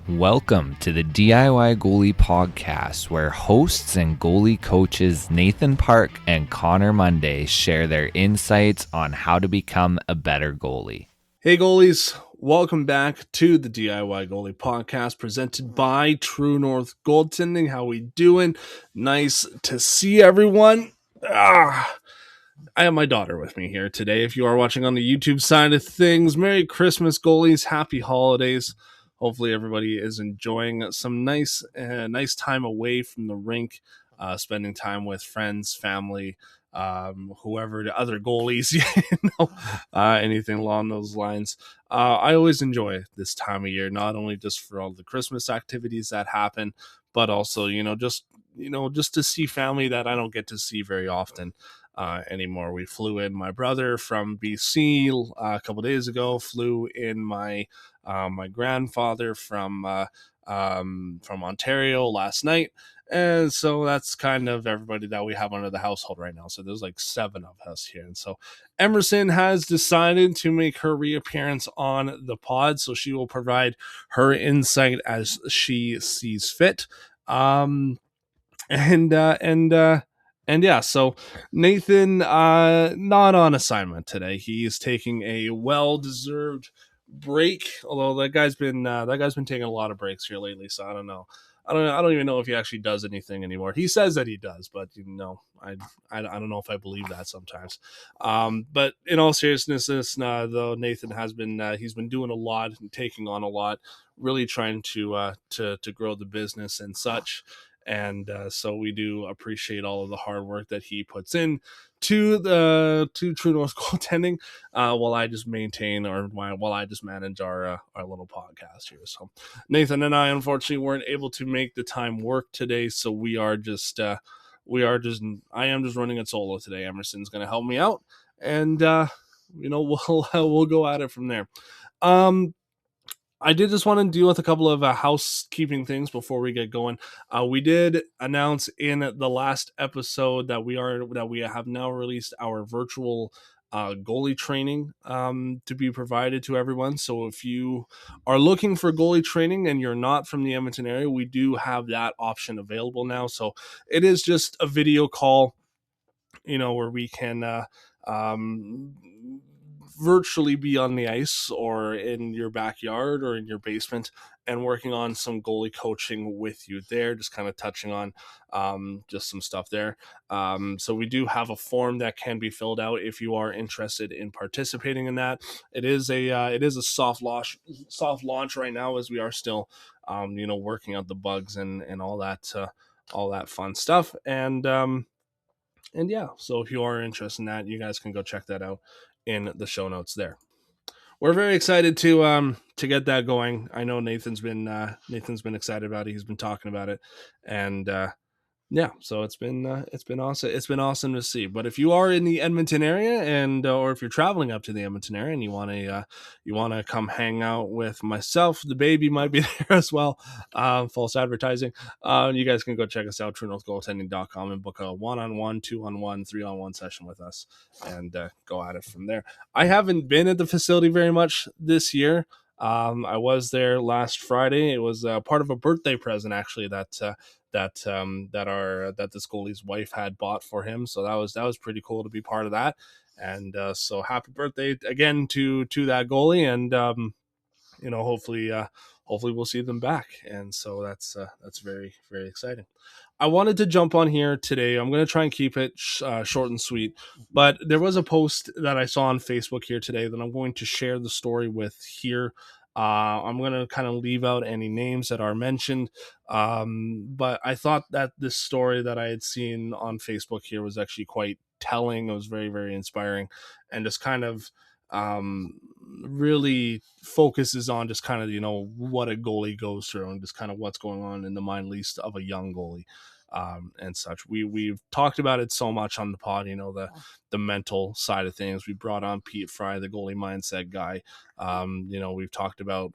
Welcome to the DIY Goalie Podcast, where hosts and goalie coaches Nathan Park and Connor Monday share their insights on how to become a better goalie. Hey goalies, welcome back to the DIY Goalie Podcast presented by True North Goaltending. How we doing? Nice to see everyone. I have my daughter with me here today. If you are watching on the YouTube side of things, Merry Christmas, goalies. Happy holidays. Hopefully everybody is enjoying some nice time away from the rink, spending time with friends, family, whoever, the other goalies, anything along those lines. I always enjoy this time of year, not only just for all the Christmas activities that happen, but also, just to see family that I don't get to see very often. Anymore. We flew in my brother from BC a couple days ago. Flew in my grandfather from Ontario last night, and so that's kind of everybody that we have under the household right now. So there's like 7 of us here, and so Emerson has decided to make her reappearance on the pod, so she will provide her insight as she sees fit. And yeah, so Nathan, not on assignment today. He is taking a well-deserved break. Although that guy's been taking a lot of breaks here lately. So I don't know. I don't even know if he actually does anything anymore. He says that he does, but I don't know if I believe that sometimes. But in all seriousness, though, Nathan has been he's been doing a lot and taking on a lot, really trying to grow the business and such. And so we do appreciate all of the hard work that he puts in to True North Goaltending, while I just maintain while I just manage our little podcast here. So Nathan and I unfortunately weren't able to make the time work today, so I am just running it solo today. Emerson's going to help me out, and we'll go at it from there. I did just want to deal with a couple of housekeeping things before we get going. We did announce in the last episode that we have now released our virtual goalie training to be provided to everyone. So if you are looking for goalie training and you're not from the Edmonton area, we do have that option available now. So it is just a video call, where we can virtually be on the ice or in your backyard or in your basement and working on some goalie coaching with you there, just kind of touching on just some stuff there. So we do have a form that can be filled out if you are interested in participating in that. It is a soft launch right now, as we are still working out the bugs and all that fun stuff. And yeah, so if you are interested in that, you guys can go check that out in the show notes there. We're very excited to get that going. I know Nathan's been excited about it. He's been talking about it, and yeah, so it's been awesome. It's been awesome to see. But if you are in the Edmonton area or if you're traveling up to the Edmonton area and you want to come hang out with myself, the baby might be there as well. False advertising. You guys can go check us out, truenorthgoaltending.com, and book a 1-on-1, 2-on-1, 3-on-1 session with us and go at it from there. I haven't been at the facility very much this year. I was there last Friday. It was part of a birthday present, actually, that this goalie's wife had bought for him. So that was pretty cool to be part of that. And so happy birthday again to that goalie, and hopefully we'll see them back. And so that's very, very exciting. I wanted to jump on here today. I'm going to try and keep it short and sweet, but there was a post that I saw on Facebook here today that I'm going to share the story with here. I'm going to kind of leave out any names that are mentioned, but I thought that this story that I had seen on Facebook here was actually quite telling. It was very, very inspiring, and just kind of really focuses on just kind of what a goalie goes through and just kind of what's going on in the mind, least of a young goalie. And such. We've talked about it so much on the pod, the mental side of things. We brought on Pete Fry, the goalie mindset guy. We've talked about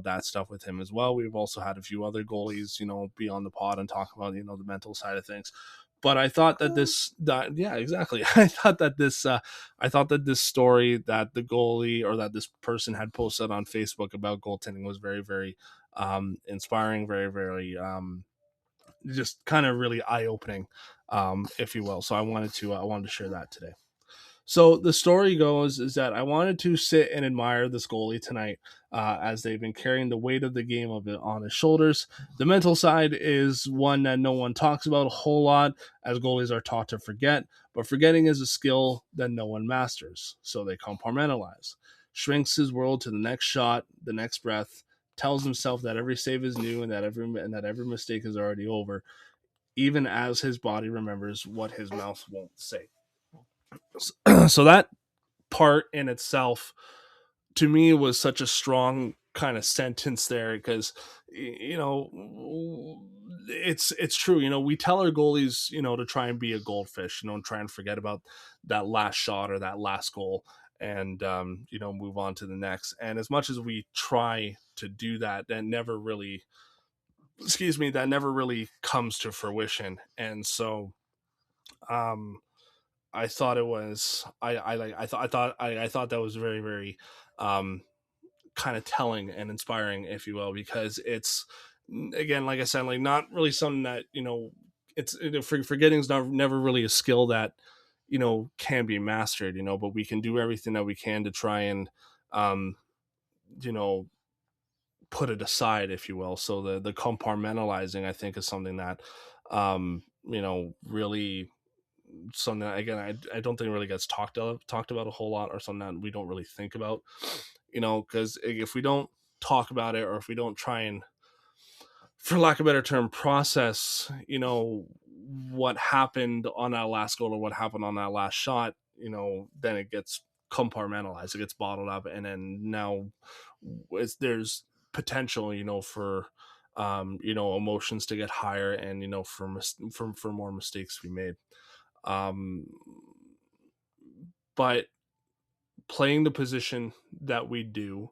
that stuff with him as well. We've also had a few other goalies, be on the pod and talk about, the mental side of things. But I thought that exactly. I thought that this story that the goalie or that this person had posted on Facebook about goaltending was very, very inspiring, very, very just kind of really eye opening, if you will. So I wanted to share that today. So the story goes is that I wanted to sit and admire this goalie tonight, as they've been carrying the weight of the game of it on his shoulders. The mental side is one that no one talks about a whole lot, as goalies are taught to forget, but forgetting is a skill that no one masters. So they compartmentalize. Shrinks his world to the next shot, the next breath, tells himself that every save is new and that every mistake is already over, even as his body remembers what his mouth won't say. So that part in itself to me was such a strong kind of sentence there, because it's true. We tell our goalies to try and be a goldfish, and try and forget about that last shot or that last goal, and move on to the next. And as much as we try to do that, that never really comes to fruition. And so I thought it was I thought that was very, very kind of telling and inspiring, if you will, because it's, again, like I said, like not really something that forgetting's never really a skill that can be mastered, but we can do everything that we can to try and um you know put it aside, if you will. So the compartmentalizing, I think, is something that really, something that, again, I don't think really gets talked about a whole lot, or something that we don't really think about, because if we don't talk about it, or if we don't try and, for lack of a better term, process what happened on that last goal or what happened on that last shot, then it gets compartmentalized, it gets bottled up, and then now there's potential for emotions to get higher, and for more mistakes to be made. um but playing the position that we do,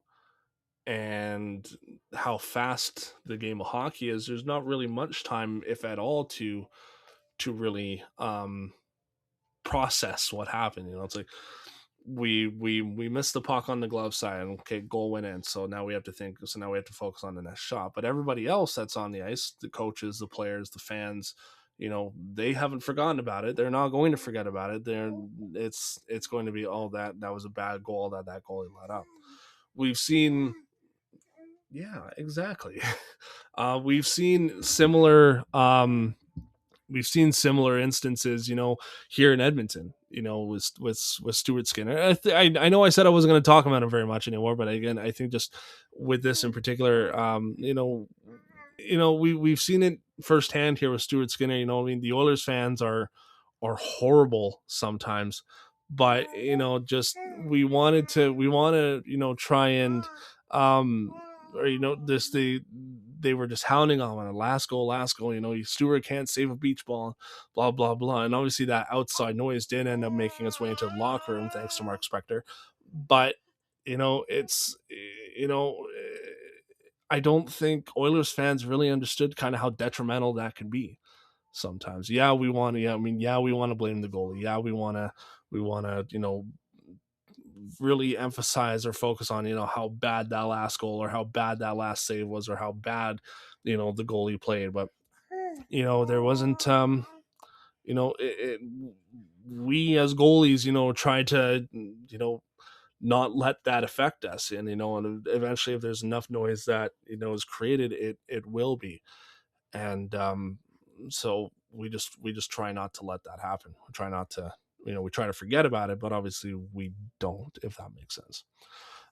and how fast the game of hockey is, there's not really much time, if at all, to really process what happened. It's like we missed the puck on the glove side, and okay, goal went in. So now we have to focus on the next shot. But everybody else that's on the ice, the coaches, the players, the fans, they haven't forgotten about it. They're not going to forget about it. It's going to be, oh, that was a bad goal that goalie let up. We've seen, yeah, exactly. We've seen similar instances, here in Edmonton, with Stuart Skinner. I know I said I wasn't going to talk about him very much anymore, but again, I think just with this in particular, we've seen it firsthand here with Stuart Skinner. I mean, the Oilers fans are horrible sometimes, but just we want to try and or this they were just hounding on a last goal. Stewart can't save a beach ball, blah blah blah. And obviously that outside noise did end up making its way into the locker room, thanks to Mark Spector. But it's I don't think Oilers fans really understood kind of how detrimental that can be sometimes. Yeah, we want to. Yeah, I mean, yeah, we want to blame the goalie. Yeah, we want to. Really emphasize or focus on how bad that last goal or how bad that last save was, or how bad the goalie played. But there wasn't we as goalies try to not let that affect us, and eventually, if there's enough noise that is created, it will be. And so we just try not to let that happen. We try not to, we try to forget about it, but obviously we don't, if that makes sense.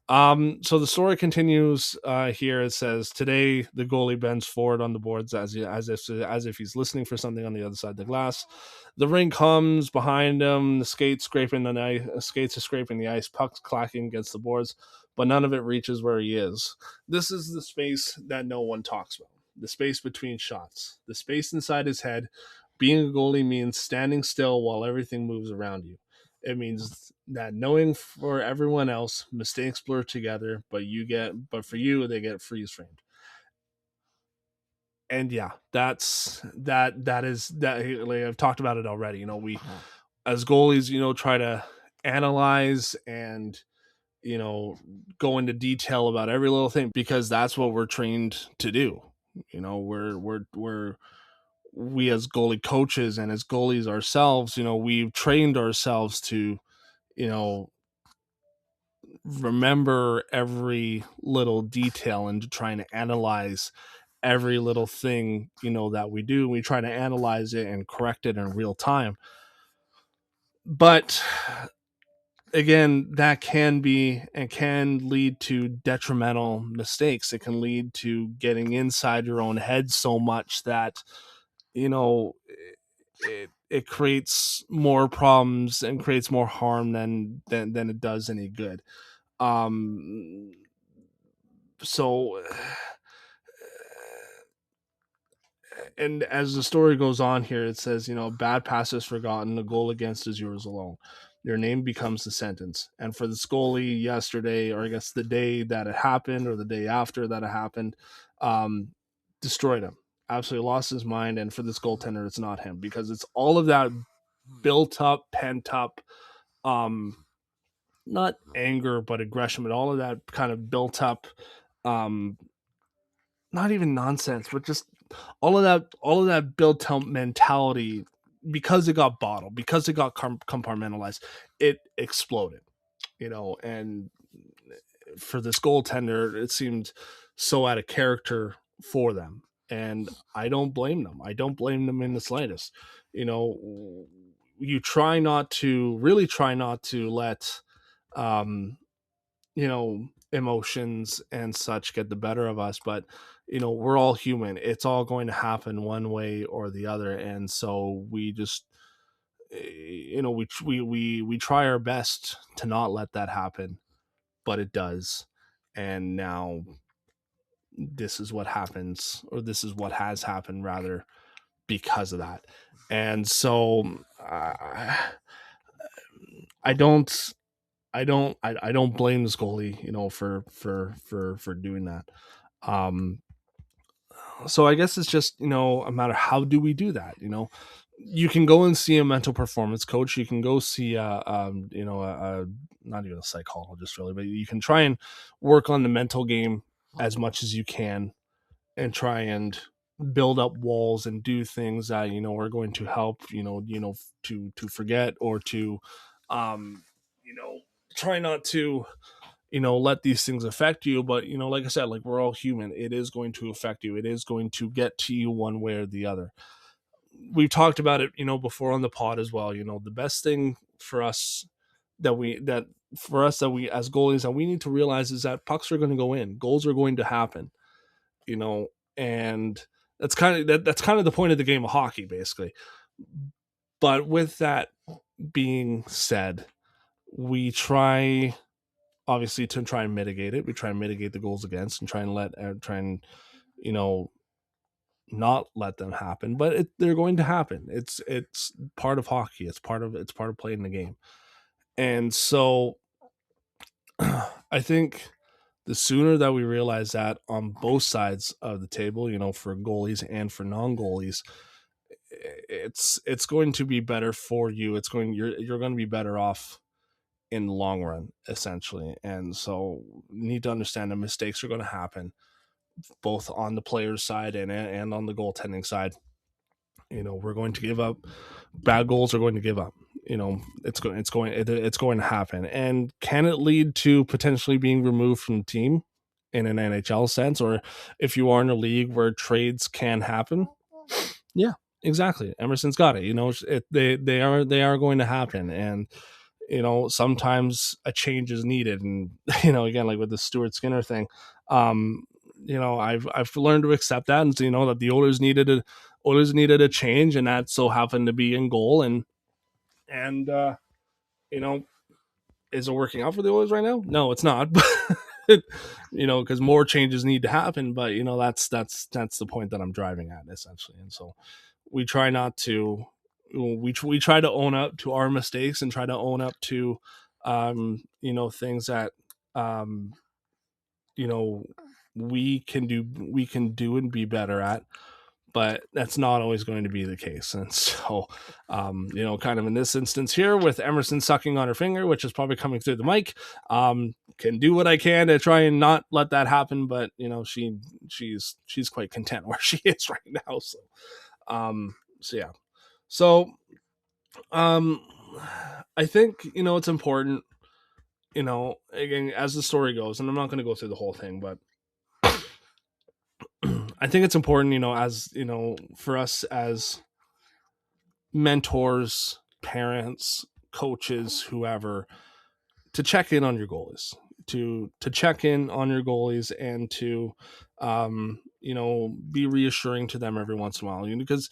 So the story continues here. It says, today the goalie bends forward on the boards as if he's listening for something on the other side of the glass. The ring comes behind him. The skates are scraping the ice. Pucks clacking against the boards, but none of it reaches where he is. This is the space that no one talks about. The space between shots. The space inside his head. Being a goalie means standing still while everything moves around you. It means that knowing for everyone else, mistakes blur together, but for you, they get freeze framed. And yeah, that is that. Like, I've talked about it already. We, as goalies, try to analyze and go into detail about every little thing, because that's what we're trained to do. We as goalie coaches and as goalies ourselves, we've trained ourselves to, you know, remember every little detail and to trying to analyze every little thing, that we do. We try to analyze it and correct it in real time. But again, that can be and can lead to detrimental mistakes. It can lead to getting inside your own head so much that, it creates more problems and creates more harm than it does any good. Um, so and as the story goes on here, it says, bad pass is forgotten, a goal against is yours alone. Your name becomes the sentence. And for this goalie yesterday, or I guess the day that it happened, or the day after that it happened, um, destroyed him. Absolutely lost his mind. And for this goaltender, it's not him, because it's all of that built up, pent up, not anger, but aggression, but all of that kind of built up, um, not even nonsense, but just all of that built up mentality, because it got bottled, because it got compartmentalized, it exploded. And for this goaltender, it seemed so out of character for them, and I don't blame them. I don't blame them in the slightest. You really try not to let, um, emotions and such get the better of us, but we're all human. It's all going to happen one way or the other, and so we just, we try our best to not let that happen, but it does. And now this is what happens, or this is what has happened rather, because of that. And so I don't I don't blame this goalie, for doing that. Um, so I guess it's just, a matter, how do we do that? You can go and see a mental performance coach. You can go see not even a psychologist really, but you can try and work on the mental game as much as you can, and try and build up walls and do things that are going to help, to forget, or to, um, try not to, let these things affect you. But like I said, like, we're all human. It is going to affect you. It is going to get to you one way or the other. We've talked about it, before on the pod as well. The best thing for us, that we as goalies, that we need to realize, is that pucks are going to go in, goals are going to happen, you know and that's kind of the point of the game of hockey, basically. But with that being said, we try, obviously, to try and mitigate it. We try and mitigate the goals against, and try and you know not let them happen. But they're going to happen. It's part of hockey. It's part of playing the game. And so I think the sooner that we realize that on both sides of the table, for goalies and for non-goalies, it's going to be better for you. You're going to be better off in the long run, essentially. And so you need to understand that mistakes are going to happen, both on the player's side and on the goaltending side. We're going to give up. Bad goals are going to give up. It's going to happen. And can it lead to potentially being removed from the team in an NHL sense, or if you are in a league where trades can happen? Yeah, exactly. Emerson's got it. They are going to happen, and sometimes a change is needed. And again, like with the Stuart Skinner thing, um, I've learned to accept that, and so, that the Oilers needed a change, and that so happened to be in goal. And you know, is it working out for the Oilers right now? No, it's not. But because more changes need to happen. But that's the point that I'm driving at, essentially. And so we try not to. We try to own up to our mistakes, and try to own up to, things that, um, you know, we can do and be better at. But that's not always going to be the case. And so, kind of in this instance here, with Emerson sucking on her finger, which is probably coming through the mic, can do what I can to try and not let that happen, but she's quite content where she is right now. So yeah. So um I think it's important, again, as the story goes, and I'm not going to go through the whole thing, but I think it's important, as for us as mentors, parents, coaches, whoever, to check in on your goalies, to check in on your goalies, and to be reassuring to them every once in a while, because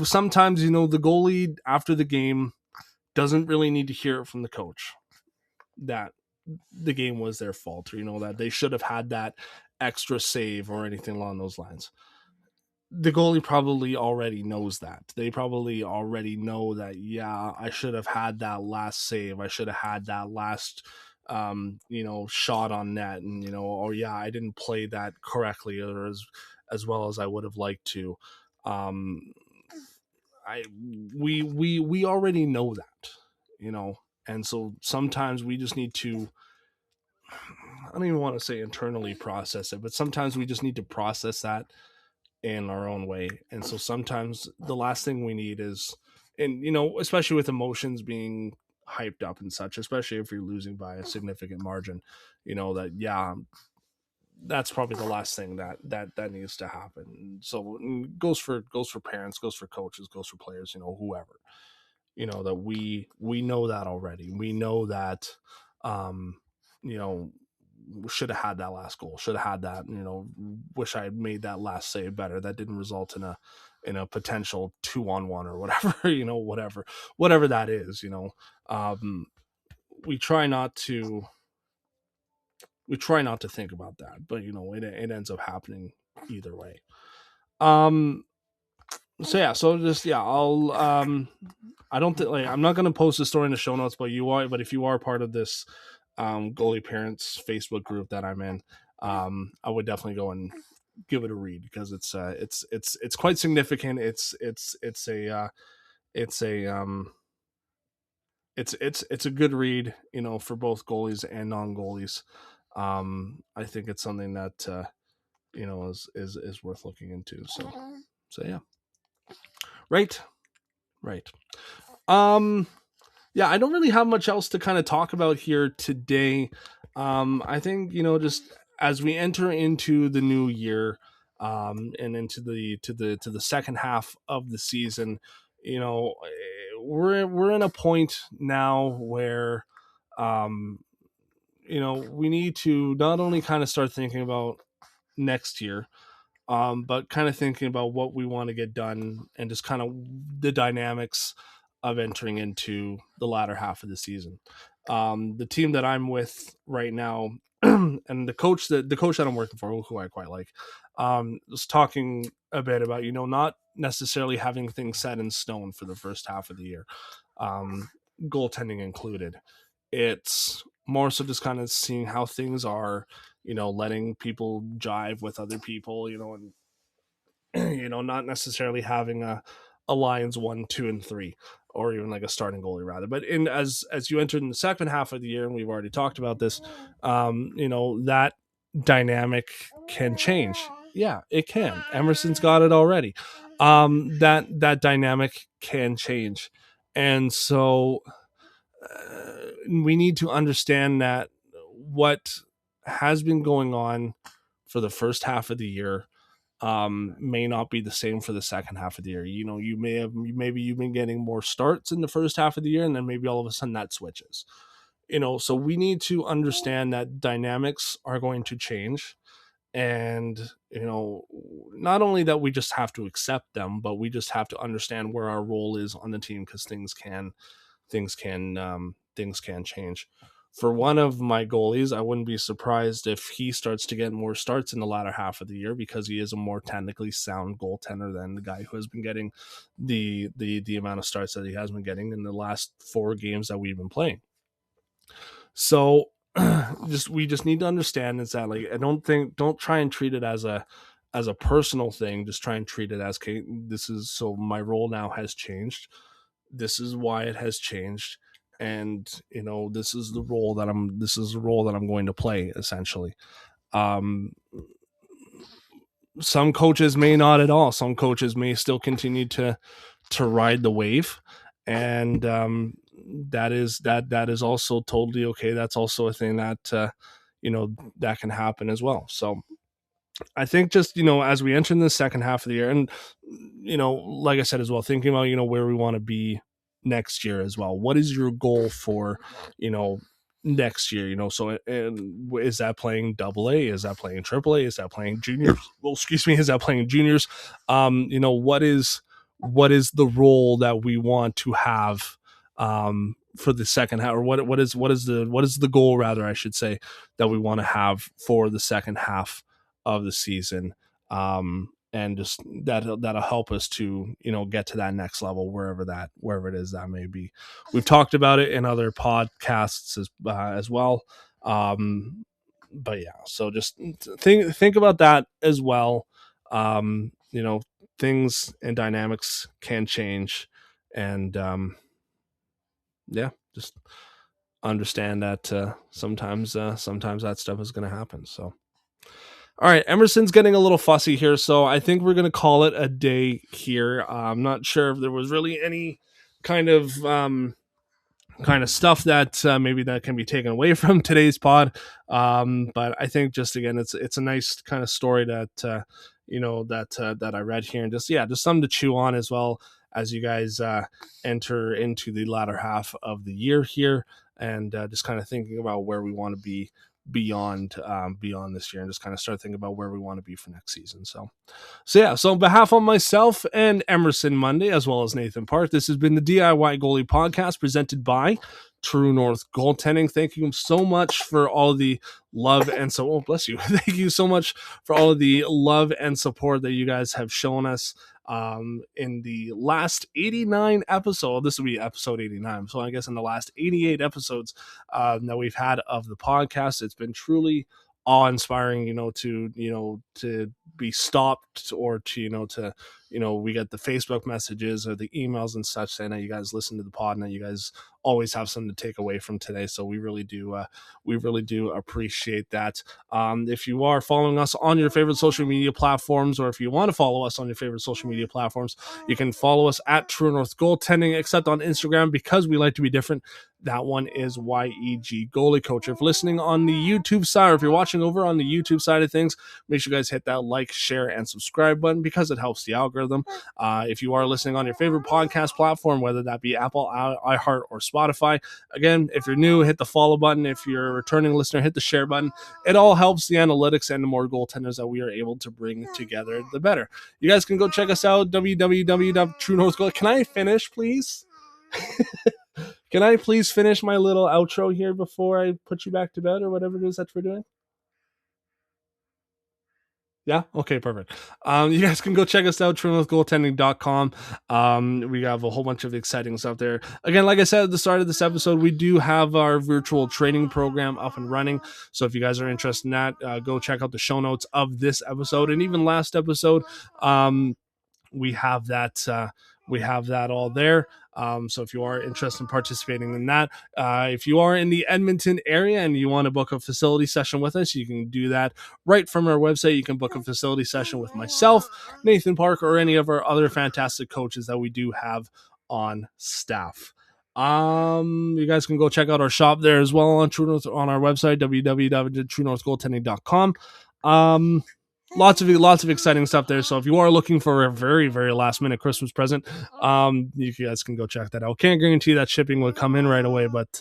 sometimes the goalie after the game doesn't really need to hear it from the coach that the game was their fault, or that they should have had that extra save or anything along those lines. The goalie probably already knows that. They probably already know that, yeah, I should have had that last save. I should have had that last shot on net, and or yeah, I didn't play that correctly or as well as I would have liked to. Um I we already know that, and so sometimes we just need to, I don't even want to say internally process it, but sometimes we just need to process that in our own way. And so sometimes the last thing we need is, and especially with emotions being hyped up and such, especially if you're losing by a significant margin, that, yeah, that's probably the last thing that needs to happen. So goes for parents, goes for coaches, goes for players, whoever, that we know that already. We know that, you know should have had that last goal, should have had that, wish I had made that last save better, that didn't result in a potential 2-on-1 or whatever, whatever that is. um we try not to think about that, but it ends up happening either way. um so yeah, so just, yeah, I don't think, like, I'm not going to post the story in the show notes, but if you are part of this goalie parents Facebook group that I'm in, I would definitely go and give it a read, because it's quite significant. It's a good read, for both goalies and non-goalies. I think it's something that is worth looking into. So yeah. Right. Right. Um yeah, I don't really have much else to kind of talk about here today. I think, just as we enter into the new year, and into the second half of the season, we're in a point now where, um, we need to not only kind of start thinking about next year, but kind of thinking about what we want to get done, and just kind of the dynamics of entering into the latter half of the season. The team that I'm with right now, and the coach that I'm working for, who I quite like, was talking a bit about, not necessarily having things set in stone for the first half of the year, um, goaltending included. It's more so just kind of seeing how things are, letting people jive with other people, and not necessarily having a Lions 1, 2, and 3, or even like a starting goalie rather. But as you entered in the second half of the year, and we've already talked about this, that dynamic can change. Yeah, it can. Emerson's got it already. That dynamic can change, and so we need to understand that what has been going on for the first half of the year, may not be the same for the second half of the year. Maybe you've been getting more starts in the first half of the year, and then maybe all of a sudden that switches. So we need to understand that dynamics are going to change, and not only that, we just have to accept them, but we just have to understand where our role is on the team, because things can change. For one of my goalies, I wouldn't be surprised if he starts to get more starts in the latter half of the year, because he is a more technically sound goaltender than the guy who has been getting the amount of starts that he has been getting in the last 4 games that we've been playing. So we just need to understand is that, like, don't try and treat it as a personal thing. Just try and treat it as, okay, this is, so my role now has changed. This is why it has changed. and this is the role that I'm going to play, essentially. Um, some coaches may not at all. Some coaches may still continue to ride the wave, and that is also totally okay. That's also a thing that that can happen as well. So I think just as we enter in the second half of the year, and like I said as well, thinking about where we want to be next year as well. What is your goal for next year? So and is that playing double A? Is that playing triple A? Is that playing juniors? Well, excuse me, is that playing juniors? What is the role that we want to have for the second half, or what is the goal, rather, I should say, that we want to have for the second half of the season, and just that'll help us to get to that next level, wherever it is that may be. We've talked about it in other podcasts as well, but yeah, so just think about that as well. Things and dynamics can change, and yeah, just understand that sometimes that stuff is going to happen. So all right, Emerson's getting a little fussy here, so I think we're going to call it a day here. I'm not sure if there was really any kind of stuff that maybe that can be taken away from today's pod, but I think just again, it's a nice kind of story that that I read here, and just something to chew on as well as you guys enter into the latter half of the year here, and just kind of thinking about where we want to be beyond this year, and just kind of start thinking about where we want to be for next season. So on behalf of myself and Emerson Monday, as well as Nathan Park, this has been the DIY Goalie Podcast presented by True North Goaltending. Thank you so much for all the love and bless you. Thank you so much for all of the love and support that you guys have shown us in the last 89 episode. This will be episode 89. So I guess in the last 88 episodes that we've had of the podcast, it's been truly awe-inspiring, to be stopped, or to we get the Facebook messages or the emails and such saying that you guys listen to the pod and that you guys always have something to take away from today. So we really do appreciate that. If you are following us on your favorite social media platforms, or if you want to follow us on your favorite social media platforms, you can follow us at True North Goaltending, except on Instagram, because we like to be different. That one is YEG Goalie Coach. If listening on the YouTube side, or if you're watching over on the YouTube side of things, make sure you guys hit that like, share, and subscribe button, because it helps the algorithm. If you are listening on your favorite podcast platform, whether that be Apple, iHeart, or Spotify, again, if you're new, hit the follow button. If you're a returning listener, hit the share button. It all helps the analytics, and the more goaltenders that we are able to bring together, the better. You guys can go check us out, www.truenorthgoal. Can I finish, please? Can I please finish my little outro here before I put you back to bed, or whatever it is that we're doing? Yeah? Okay, perfect. You guys can go check us out, truenorthgoaltending.com. We have a whole bunch of exciting stuff there. Again, like I said at the start of this episode, we do have our virtual training program up and running. So if you guys are interested in that, go check out the show notes of this episode, and even last episode. We have that all there. So if you are interested in participating in that, if you are in the Edmonton area and you want to book a facility session with us, you can do that right from our website. You can book a facility session with myself, Nathan Park, or any of our other fantastic coaches that we do have on staff. You guys can go check out our shop there as well on our website, www.truenorthgoaltending.com. Lots of exciting stuff there. So if you are looking for a very, very last minute Christmas present, you guys can go check that out. Can't guarantee that shipping will come in right away, but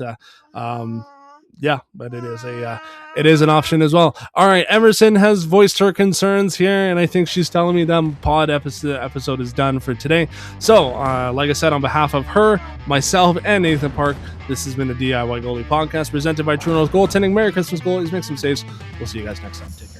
but it is an option as well. All right, Emerson has voiced her concerns here, and I think she's telling me that pod episode is done for today. So, like I said, on behalf of her, myself, and Nathan Park, this has been the DIY Goalie Podcast presented by True North Goaltending. Merry Christmas, goalies. Make some saves. We'll see you guys next time. Take care.